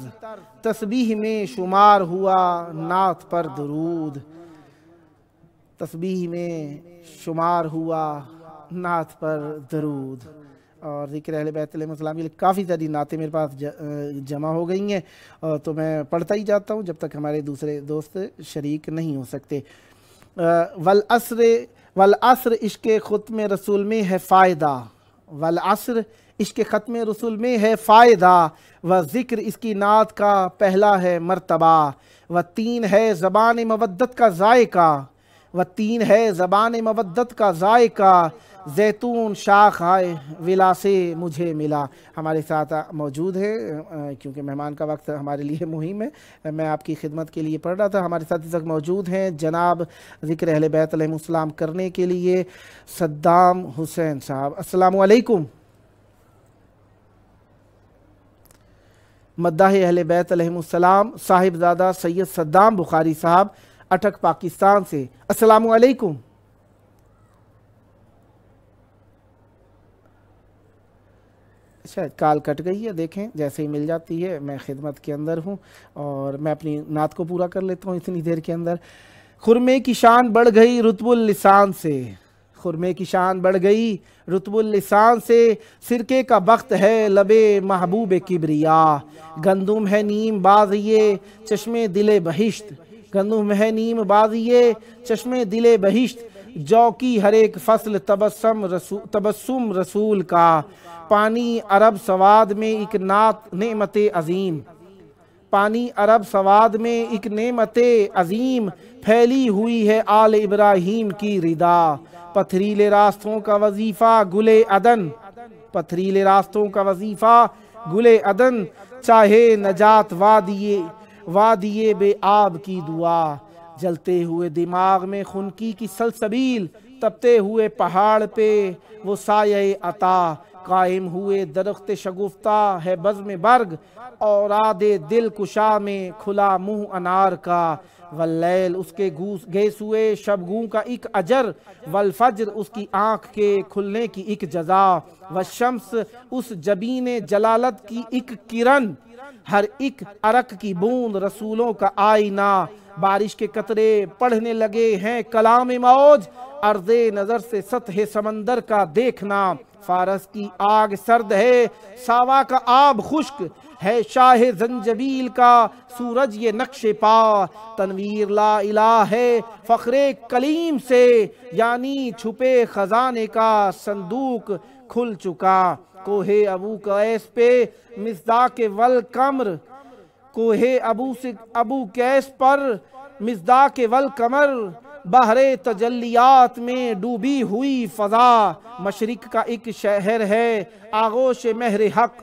Speaker 1: तस्बीह में शुमार हुआ नात पर दरूद, तस्बीह में शुमार हुआ नात पर दरूद। और ज़िक्र अहले बैत अलैहिमुस्सलाम के लिए काफ़ी सारी नातें मेरे पास जमा हो गई हैं, तो मैं पढ़ता ही जाता हूँ जब तक हमारे दूसरे दोस्त शरीक नहीं हो सकते। वल अस्र इश्क़ ख़ुत्म रसूल में है फ़ायदा, वल अस्र इश्क़ ख़त्म रसूल में है फ़ायदा, व ज़िक्र इसकी नात का पहला है मर्तबा, व तीन है ज़बान मवद्दत का ज़ायका, व तीन है ज़बान मवद्दत का ज़ायका, ज़ैतून शाख आए विला से मुझे मिला। हमारे साथ मौजूद है, क्योंकि मेहमान का वक्त हमारे लिए मुहिम है, मैं आपकी खिदमत के लिए पढ़ रहा था। हमारे साथ इस वक्त मौजूद हैं जनाब ज़िक्र अहले बैत अलैहिमुस्सलाम करने के लिए सद्दाम हुसैन साहब। अस्सलामु अलैकुम। मद्दाह अहले बैत अलैहिमुस्सलाम साहिबजादा सैयद सद्दाम बुखारी साहब अटक पाकिस्तान से। अस्सलामु अलैकुम। शायद कॉल कट गई है, देखें जैसे ही मिल जाती है मैं खिदमत के अंदर हूँ और मैं अपनी नात को पूरा कर लेता हूँ इतनी देर के अंदर। खुरमे की शान बढ़ गई रुतबुल लिसान से, خرمے کی شان بڑھ گئی رتب اللسان سے، سرکے کا بخت ہے لبے محبوب کبریا، گندم ہے نیم بازیے چشمے دل بہشت، گندم ہے نیم بازیے چشمے دل بہشت، جو کی ہر ایک فصل تبسم رسول کا، پانی عرب سواد میں ایک نعمت عظیم، پانی عرب سواد میں ایک نعمت عظیم، پھیلی ہوئی ہے آل ابراہیم کی ردا، پتھریلے راستوں کا وظیفہ گلے عدن، پتھریلے راستوں کا وظیفہ گلے عدن، چاہے نجات وادیے بے آب کی دعا، جلتے ہوئے دماغ میں خنکی کی سلسبیل، تپتے ہوئے پہاڑ پہ وہ سایہ عطا، قائم ہوئے درخت شگفتہ ہے بزم برگ، اوراد دل کشا میں کھلا منہ انار کا، واللیل اس کے گیسوئے شبگوں کا ایک اجر، والفجر اس کی آنکھ کے کھلنے کی ایک جزا، والشمس اس جبین جلالت کی ایک کرن، ہر ایک عرق کی بوند رسولوں کا آئینہ، بارش کے قطرے پڑھنے لگے ہیں کلام موج، عرض نظر سے سطح سمندر کا دیکھنا، فارس کی آگ سرد ہے ساوا کا آب خشک ہے، شاہ زنجبیل کا سورج یہ نقش پا، تنویر لا الہ ہے فخر کلیم سے، یعنی چھپے خزانے کا صندوق کھل چکا، کوہ ابو قیس پہ مصداق والقمر، کوہ ابو قیس پر مصداق والقمر، بحر تجلیات میں ڈوبی ہوئی فضا، مشرق کا ایک شہر ہے آغوش مہر حق،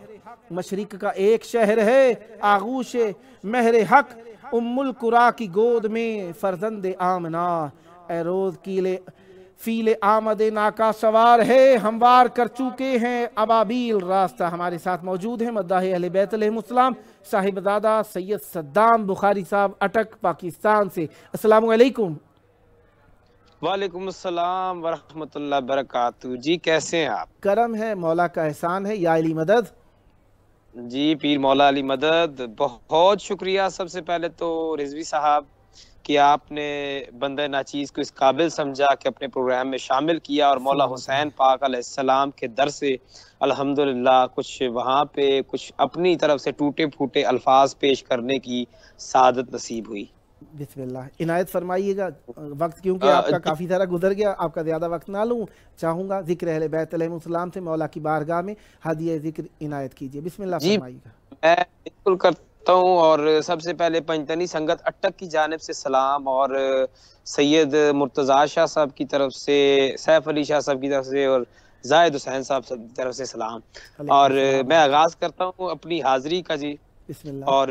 Speaker 1: مشرق کا ایک شہر ہے آغوش مہر حق، ام القرا کی گود میں فرزند آمنہ، اے روز فیل آمد ناکا سوار ہے، ہموار کر چکے ہیں ابابیل راستہ۔ ہمارے ساتھ موجود ہیں مداح اہل بیت علیہم السلام صاحب زادہ سید صدام بخاری صاحب اٹک پاکستان سے۔ السلام علیکم۔
Speaker 3: وعلیکم السلام ورحمۃ اللہ وبرکاتہ۔ جی کیسے ہیں آپ؟
Speaker 1: کرم ہے، مولا کا احسان ہے، یا علی مدد۔
Speaker 3: جی پیر مولا علی مدد، بہت شکریہ سب سے پہلے تو رضوی صاحب کہ آپ نے بندہ ناچیز کو اس قابل سمجھا کہ اپنے پروگرام میں شامل کیا، اور مولا حسین پاک علیہ السلام کے در سے الحمدللہ کچھ وہاں پہ کچھ اپنی طرف سے ٹوٹے پھوٹے الفاظ پیش کرنے کی سعادت نصیب ہوئی۔
Speaker 1: بسم اللہ، عنایت فرمائیے گا، وقت کیونکہ آپ کا کافی سارا گزر گیا، آپ کا زیادہ وقت نہ لوں، چاہوں گا ذکر اہل بیت علیہم السلام سے مولا کی بارگاہ میں ہدیہ ذکر عنایت کیجیے۔ بسم اللہ فرمائیے گا۔
Speaker 3: میں بالکل کرتا ہوں، اور سب سے پہلے پنجتنی سنگت اٹک کی جانب سے سلام، اور سید مرتضیٰ شاہ صاحب کی طرف سے، سیف علی شاہ صاحب کی طرف سے، اور زاہد حسین صاحب کی طرف سے سلام، اور میں آغاز کرتا ہوں اپنی حاضری کا جی،
Speaker 1: بسم اللہ،
Speaker 3: اور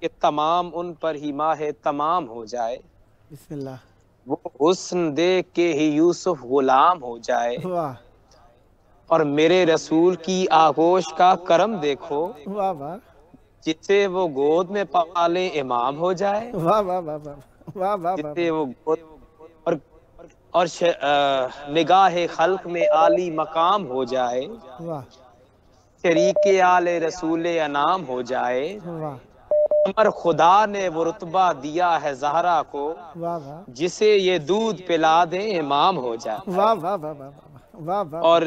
Speaker 3: یہ تمام ان پر ہی ماہ تمام ہو جائے،
Speaker 1: بسم اللہ،
Speaker 3: وہ حسن دیکھ کے ہی یوسف غلام ہو جائے،
Speaker 1: واہ
Speaker 3: اور میرے رسول کی آغوش کا کرم دیکھو،
Speaker 1: واہ واہ
Speaker 3: جسے وہ گود میں پالے امام ہو جائے،
Speaker 1: واہ واہ واہ واہ واہ واہ
Speaker 3: جسے وہ گود اور نگاہ خلق میں عالی مقام ہو جائے،
Speaker 1: واہ
Speaker 3: شریک آل رسول انعام ہو جائے،
Speaker 1: واہ
Speaker 3: عمر خدا نے وہ رتبہ دیا ہے زہرا کو،
Speaker 1: واہ واہ
Speaker 3: جسے یہ دودھ پلا دے امام ہو جائے۔
Speaker 1: واہ واہ واہ واہ واہ واہ،
Speaker 3: اور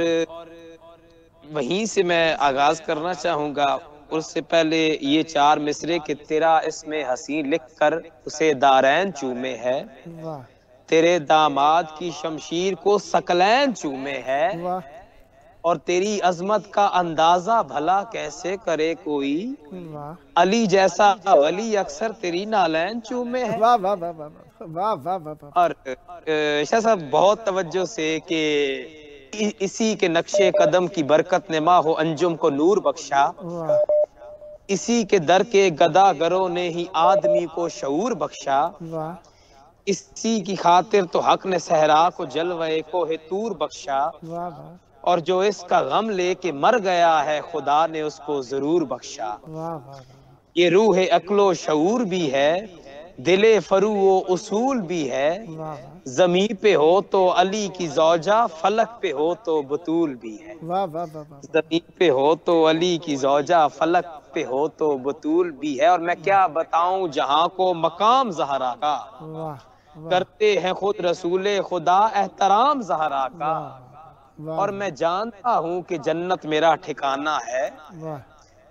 Speaker 3: وہیں سے میں آغاز کرنا چاہوں گا، اس سے پہلے یہ چار مصرے کہ تیرا اسم حسین لکھ کر اسے دارین چومے ہے،
Speaker 1: واہ
Speaker 3: تیرے داماد کی شمشیر کو ثقلین چومے ہے،
Speaker 1: واہ
Speaker 3: اور تیری عظمت کا اندازہ بھلا کیسے کرے کوئی،
Speaker 1: واہ
Speaker 3: علی جیسا ولی اکثر تیری نالین چومے ہے۔
Speaker 1: واہ واہ واہ واہ واہ واہ واہ واہ،
Speaker 3: اور شاہ صاحب بہت توجہ سے کہ اسی کے نقش قدم کی برکت نے ماہ و انجم کو نور بخشا،
Speaker 1: واہ
Speaker 3: اسی کے در کے گدا گروں نے ہی آدمی کو شعور بخشا،
Speaker 1: واہ
Speaker 3: اسی کی خاطر تو حق نے صحرا کو جلوے کوہ طور بخشا،
Speaker 1: واہ واہ
Speaker 3: اور جو اس کا غم لے کے مر گیا ہے خدا نے اس کو ضرور بخشا۔
Speaker 1: واہ واہ
Speaker 3: یہ روح عقل و شعور بھی ہے، دل فرو و اصول بھی ہے،
Speaker 1: واہ
Speaker 3: زمین پہ ہو تو علی کی زوجہ، فلک پہ ہو تو بطول بھی ہے،
Speaker 1: واہ واہ واہ واہ،
Speaker 3: زمین پہ ہو تو علی کی زوجہ، فلک پہ ہو تو بطول بھی ہے، اور میں کیا بتاؤں جہاں کو مقام زہرا کا،
Speaker 1: واہ
Speaker 3: کرتے ہیں خود رسول خدا احترام زہرا کا، اور میں جانتا ہوں کہ جنت میرا ٹھکانہ ہے،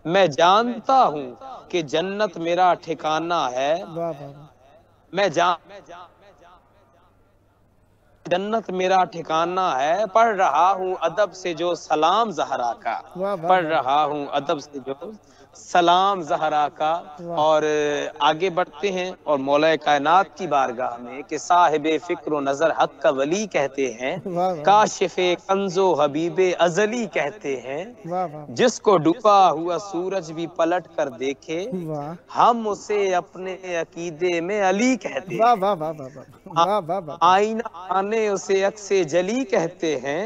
Speaker 3: میں جانتا ہوں کہ جنت میرا ٹھکانہ ہے، میں جنت میرا ٹھکانہ ہے، پڑھ رہا ہوں ادب سے جو سلام زہرا کا، پڑھ رہا ہوں ادب سے جو سلام زہرا کا۔ اور آگے بڑھتے ہیں اور مولا کائنات کی بارگاہ میں کہ صاحب فکر و نظر حق کا ولی کہتے ہیں، کاشف کنز و حبیب ازلی کہتے ہیں، جس کو ڈوبا ہوا سورج بھی پلٹ کر دیکھے ہم اسے اپنے عقیدے میں علی کہتے ہیں، آئینہ آنے اسے عکس جلی کہتے ہیں،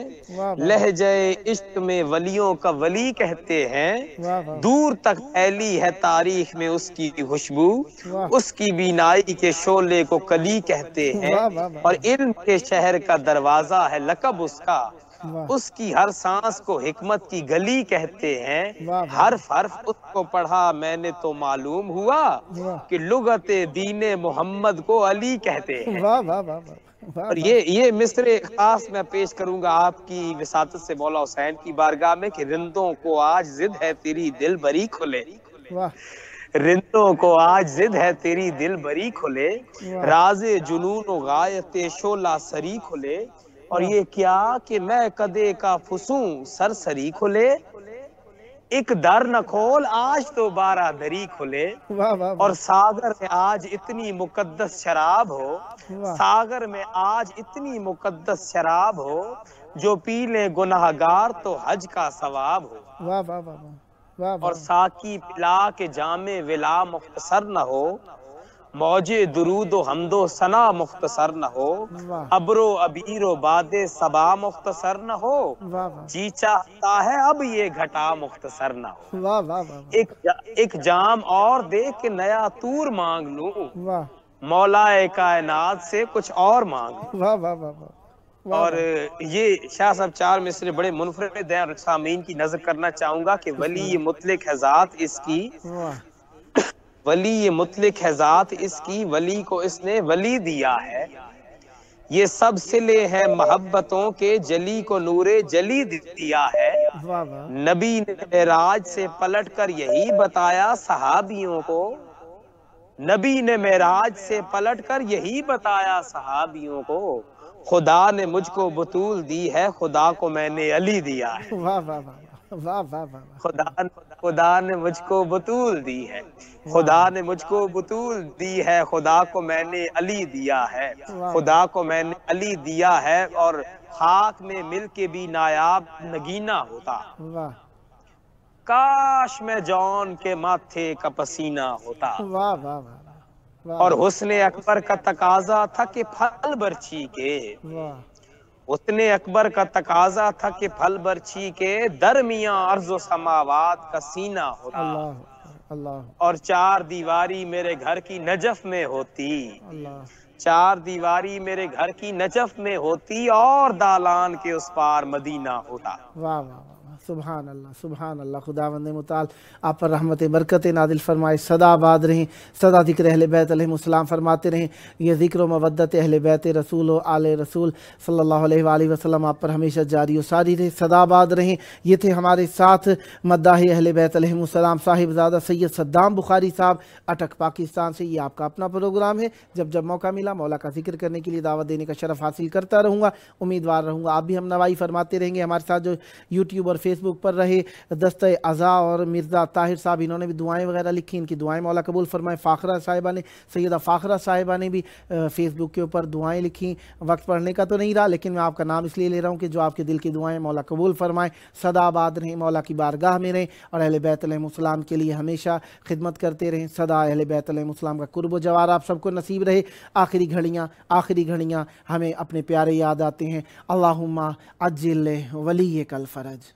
Speaker 3: لہجہ عشق میں ولیوں کا ولی کہتے ہیں، دور تک پھیلی ہے تاریخ میں اس کی خوشبو، اس کی بینائی کے شعلے کو کلی کہتے ہیں، اور علم کے شہر کا دروازہ ہے لقب اس کا، اس کی ہر سانس کو حکمت کی گلی کہتے ہیں، حرف حرف اس کو پڑھا میں نے تو معلوم ہوا کہ لغت دین محمد کو علی کہتے ہیں۔ اور یہ مصر خاص میں پیش کروں گا آپ کی وساطت سے مولا حسین کی بارگاہ میں کہ رندوں کو آج ضد ہے تیری دل بری کھلے، رندوں کو آج ضد ہے تیری دل بری کھلے، راز جنون و غایت شعلہ سری کھلے، اور یہ کیا کہ میں کدے کا فسوں سرسری کھلے، ایک در نہ کھول آج تو 12 دری کھلے، اور ساگر میں آج اتنی مقدس شراب ہو، ساگر میں آج اتنی مقدس شراب ہو، جو پی لے گناہگار تو حج کا ثواب ہو، اور ساقی پلا کے جام ولا مختصر نہ ہو، موج درود و حمد و ثنا مختصر نہ ہو، ابر و ابیر و باد صبا مختصر نہ ہو، جی چاہتا ہے اب یہ گھٹا مختصر نہ ہو، ایک جام اور دے کے نیا طور مانگ لوں، مولا کائنات سے کچھ اور مانگ۔ اور یہ شاہ صاحب 4 مصرے بڑے منفرد ہیں، اور سامعین کی نظر کرنا چاہوں گا کہ ولی مطلق ہے ذات اس کی، ولی مطلق ہے ذات اس کی، ولی کو اس نے ولی دیا ہے، یہ سب سلے ہیں محبتوں کے، جلی کو نور جلی دیا ہے، نبی نے معراج سے پلٹ کر یہی بتایا صحابیوں کو، نبی نے معراج سے پلٹ کر یہی بتایا صحابیوں کو، خدا نے مجھ کو بطول دی ہے، خدا کو میں نے علی دیا ہے، خدا نے مجھ کو بطول دی ہے، خدا نے مجھ کو بطول دی ہے، خدا کو میں نے علی دیا ہے، خدا کو میں نے علی دیا ہے، اور خاک میں مل کے بھی نایاب نگینہ ہوتا، کاش میں جون کے ماتھے کا پسینہ ہوتا، اور حسن اکبر کا تقاضا تھا کہ پھل برچھی کے، حسن اکبر کا تقاضا تھا کہ پھل برچھی کے درمیاں ارض و سماوات کا سینہ ہوتا، اور 4 دیواری میرے گھر کی نجف میں ہوتی، 4 دیواری میرے گھر کی نجف میں ہوتی، اور دالان کے اس پار مدینہ ہوتا۔
Speaker 1: سبحان اللہ سبحان اللہ، خداوند متعال آپ پر رحمت برکت نازل فرمائے، سدا آباد رہیں، سدا ذکر اہل بیت علیہ السلام فرماتے رہیں، یہ ذکر و مودت اہل بیت رسول و آل رسول صلی اللہ علیہ وآلہ وسلم آپ پر ہمیشہ جاری و ساری رہے، سدا آباد رہیں۔ یہ تھے ہمارے ساتھ مداح اہل بیت علیہ السلام صاحب زادہ سید صدام بخاری صاحب اٹک پاکستان سے۔ یہ آپ کا اپنا پروگرام ہے، جب موقع ملا مولا کا ذکر کرنے کے لیے دعوت دینے کا شرف حاصل کرتا رہوں گا، امیدوار رہوں گا آپ بھی ہم نوائی فرماتے رہیں گے۔ ہمارے ساتھ جو یوٹیوب اور فیس بک پر رہے دستہ عزا اور مرزا طاہر صاحب، انہوں نے بھی دعائیں وغیرہ لکھی، ان کی دعائیں مولا قبول فرمائے۔ فاخرہ صاحبہ نے، سیدہ فاخرہ صاحبہ نے بھی فیس بک کے اوپر دعائیں لکھی، وقت پڑھنے کا تو نہیں رہا لیکن میں آپ کا نام اس لیے لے رہا ہوں کہ جو آپ کے دل کی دعائیں مولا قبول فرمائے، سدا آباد رہیں، مولا کی بارگاہ میں رہیں، اور اہل بیت علیہ السلام کے لیے ہمیشہ خدمت کرتے رہیں، سدا اہل بیت علیہ السلام کا قرب و جوار آپ سب کو نصیب رہے۔ آخری گھڑیاں ہمیں اپنے پیارے یاد آتے ہیں، اللہم عجل ولیک الفرج۔